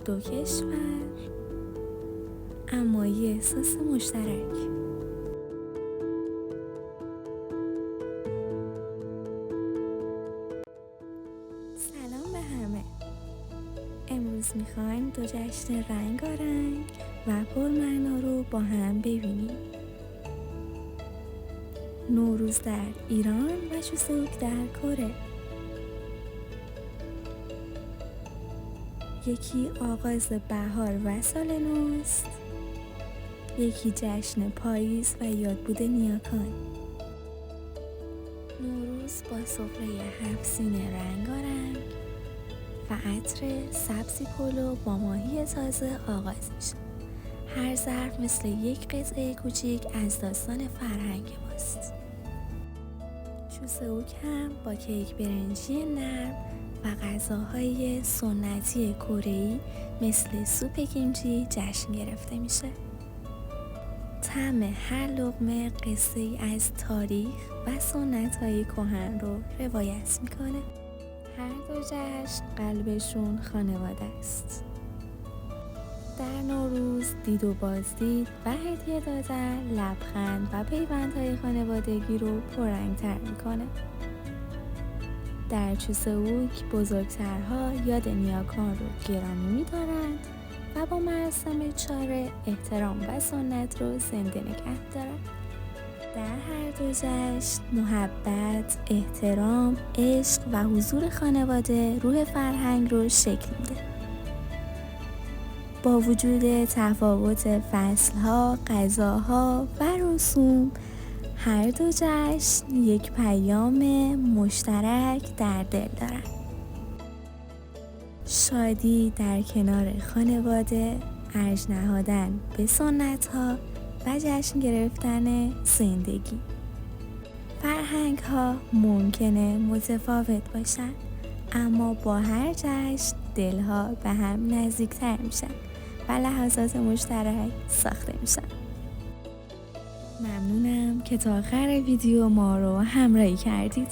دو کشور اما یه احساس مشترک. سلام به همه. امروز میخوایم دو جشن رنگارنگ و پرمعنا رو با هم ببینیم. نوروز در ایران و چوسوک در کره. یکی آغاز بهار و سال نوست، یکی جشن پاییز و یادبود نیاکان. نوروز با سفره 7 سینه رنگارنگ و عطر سبزی پلو با ماهی تازه آغاز میشه. هر ظرف مثل یک قطعه کوچیک از داستان فرهنگ ماست. چوسوک هم با کیک برنجی نرم و غذاهای سنتی کره‌ای مثل سوپ کیمچی جشن گرفته میشه. طعم هر لقمه قصه ای از تاریخ و سنت‌های کهن رو روایت میکنه. هر دو جشن قلبشون خانواده است. در نوروز دید و بازدید و هدیه دادن لبخند و پیوندهای خانوادگی رو پررنگ‌تر میکنه. در چوسوک بزرگترها یاد نیاکان رو گرامی می‌دارند و با مراسم چاره احترام و سنت رو زنده نگه دارند. در هر دو جشن محبت، احترام، عشق و حضور خانواده روح فرهنگ رو شکل میده. با وجود تفاوت فصل‌ها، غذاها و رسوم، هر دو جشن یک پیام مشترک در دل دارند. شادی در کنار خانواده، ارج نهادن به سنت‌ها و جشن گرفتن زندگی. فرهنگ‌ها ممکنه متفاوت باشن، اما با هر جشن دلها به هم نزدیک‌تر میشن و لحظات مشترک ساخته میشن. ممنونم که تا آخر ویدیو ما رو همراهی کردید.